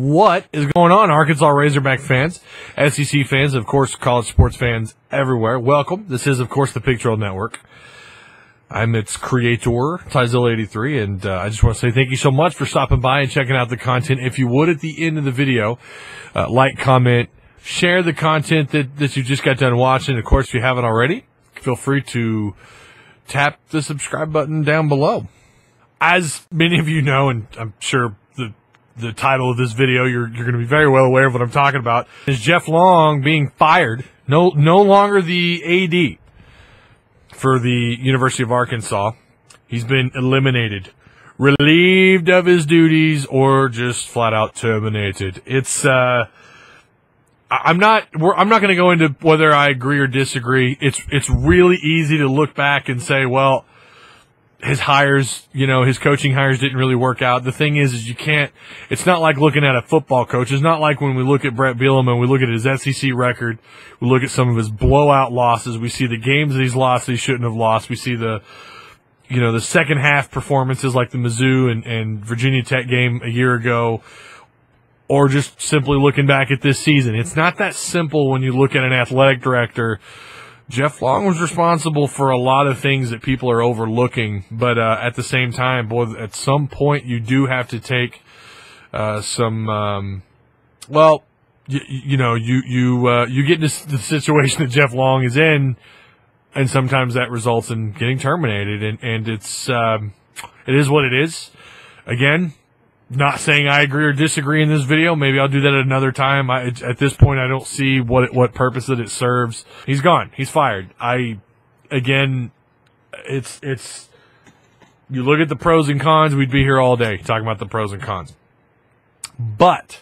What is going on, Arkansas Razorback fans, SEC fans, and of course, college sports fans everywhere? Welcome. This is, of course, the Pig Trail Network. I'm its creator, Tyzilla83, and I just want to say thank you so much for stopping by and checking out the content. If you would, at the end of the video, like, comment, share the content that you just got done watching. Of course, if you haven't already, feel free to tap the subscribe button down below. As many of you know, and I'm sure the title of this video, you're going to be very well aware of what I'm talking about, is Jeff Long being fired, no longer the AD for the University of Arkansas. He's been eliminated, relieved of his duties, or just flat out terminated. It's I'm not going to go into whether I agree or disagree. It's really easy to look back and say, well, his hires, his coaching hires didn't really work out. The thing is you can't, it's not like looking at a football coach. It's not like when we look at Brett Bielema, we look at his SEC record, we look at some of his blowout losses, we see the games that he's lost that he shouldn't have lost, we see the second half performances like the Mizzou and Virginia Tech game a year ago, or just simply looking back at this season. It's not that simple when you look at an athletic director. Jeff Long was responsible for a lot of things that people are overlooking, but at the same time, boy, at some point you do have to take some. Well, you get into the situation that Jeff Long is in, and sometimes that results in getting terminated, and it is what it is. Again, not saying I agree or disagree in this video. Maybe I'll do that at another time. At this point, I don't see what purpose that it serves. He's gone. He's fired. It's you look at the pros and cons, we'd be here all day talking about the pros and cons. But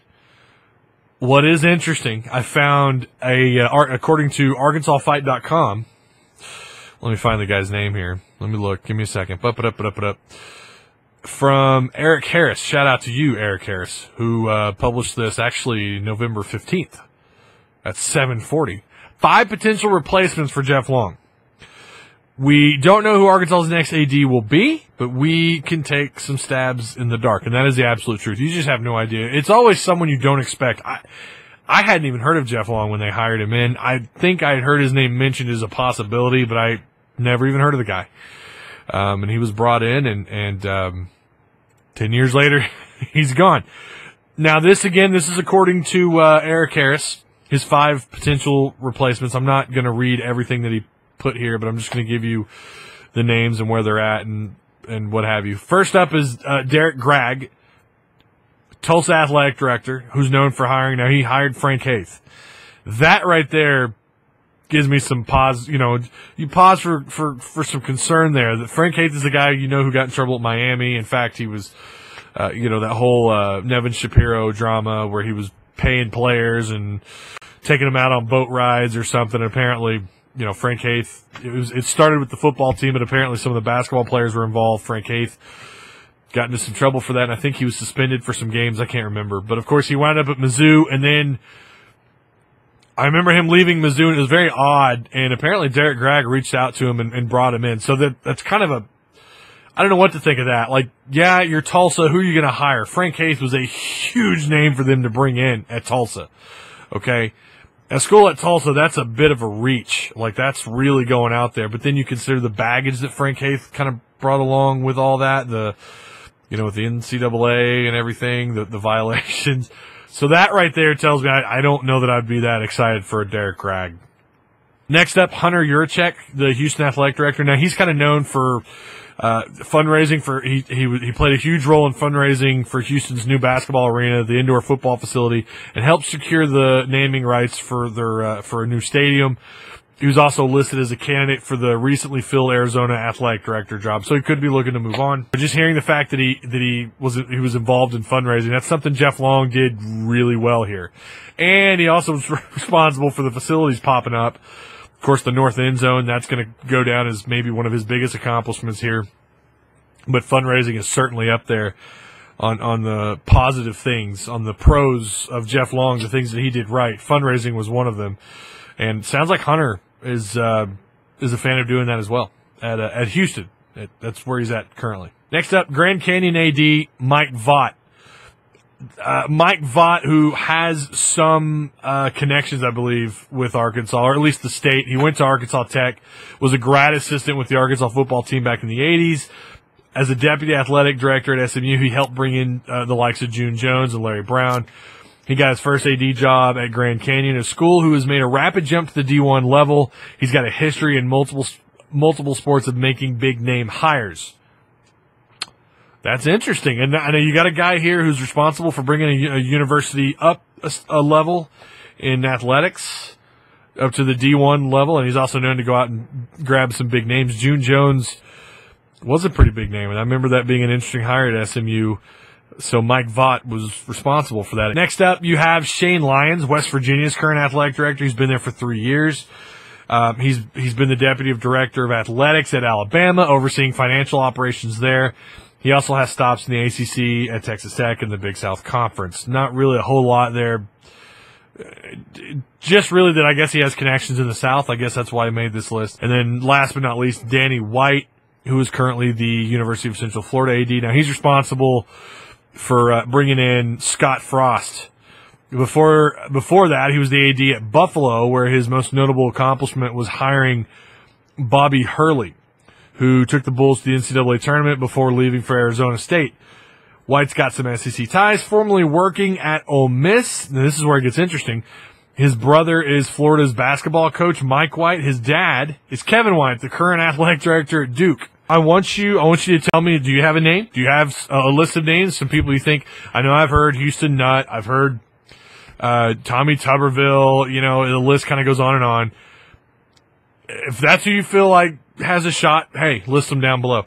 what is interesting, I found according to ArkansasFight.com, let me find the guy's name here. Let me look. Give me a second. Up. From Eric Harris. Shout out to you, Eric Harris, who published this actually November 15th at 7:40. 5 potential replacements for Jeff Long. We don't know who Arkansas's next AD will be, but we can take some stabs in the dark, and that is the absolute truth. You just have no idea. It's always someone you don't expect. I hadn't even heard of Jeff Long when they hired him in. I think I had heard his name mentioned as a possibility, but I never even heard of the guy. And he was brought in, and 10 years later, he's gone. Now, this is according to Eric Harris, his 5 potential replacements. I'm not going to read everything that he put here, but I'm just going to give you the names and where they're at and what have you. First up is Derek Gragg, Tulsa athletic director, who's known for hiring. Now, he hired Frank Haith. That right there gives me some pause. You pause for some concern there. That Frank Haith is the guy who got in trouble at Miami. In fact, he was, that whole Nevin Shapiro drama where he was paying players and taking them out on boat rides or something. And apparently, Frank Haith. It started with the football team, but apparently some of the basketball players were involved. Frank Haith got into some trouble for that, and I think he was suspended for some games. I can't remember, but of course he wound up at Mizzou, and then I remember him leaving Mizzou, and it was very odd, and apparently Derek Gragg reached out to him and brought him in. So that's kind of I don't know what to think of that. Like, yeah, you're Tulsa. Who are you going to hire? Frank Haith was a huge name for them to bring in at Tulsa. Okay? A school at Tulsa, that's a bit of a reach. Like, that's really going out there. But then you consider the baggage that Frank Haith kind of brought along with all that, with the NCAA and everything, the violations. So that right there tells me I don't know that I'd be that excited for a Derek Gragg. Next up, Hunter Yurachek, the Houston athletic director. Now, he's kind of known for fundraising for he played a huge role in fundraising for Houston's new basketball arena, the indoor football facility, and helped secure the naming rights for their for a new stadium. He was also listed as a candidate for the recently filled Arizona athletic director job, so he could be looking to move on. But just hearing the fact that he was involved in fundraising, that's something Jeff Long did really well here. And he also was responsible for the facilities popping up. Of course, the north end zone, that's going to go down as maybe one of his biggest accomplishments here. But fundraising is certainly up there on the positive things, on the pros of Jeff Long, the things that he did right. Fundraising was one of them. And sounds like Hunter is a fan of doing that as well at Houston. That's where he's at currently. Next up, Grand Canyon AD Mike Vaught. Mike Vaught, who has some connections, I believe, with Arkansas, or at least the state. He went to Arkansas Tech, was a grad assistant with the Arkansas football team back in the 80s. As a deputy athletic director at SMU, he helped bring in the likes of June Jones and Larry Brown. He got his first AD job at Grand Canyon, a school who has made a rapid jump to the D1 level. He's got a history in multiple sports of making big-name hires. That's interesting. And I know you got a guy here who's responsible for bringing a university up a level in athletics, up to the D1 level, and he's also known to go out and grab some big names. June Jones was a pretty big name, and I remember that being an interesting hire at SMU. So Mike Vaught was responsible for that. Next up, you have Shane Lyons, West Virginia's current athletic director. He's been there for 3 years. He's been the deputy director of athletics at Alabama, overseeing financial operations there. He also has stops in the ACC at Texas Tech and the Big South Conference. Not really a whole lot there. Just really that I guess he has connections in the South. I guess that's why I made this list. And then last but not least, Danny White, who is currently the University of Central Florida AD. Now, he's responsible for bringing in Scott Frost. Before that, he was the AD at Buffalo, where his most notable accomplishment was hiring Bobby Hurley, who took the Bulls to the NCAA tournament before leaving for Arizona State. White's got some SEC ties, formerly working at Ole Miss. Now, this is where it gets interesting. His brother is Florida's basketball coach, Mike White. His dad is Kevin White, the current athletic director at Duke. I want you to tell me, do you have a name? Do you have a list of names? Some people you think, I know I've heard Houston Nutt. I've heard Tommy Tuberville. You know, the list kind of goes on and on. If that's who you feel like has a shot, hey, list them down below.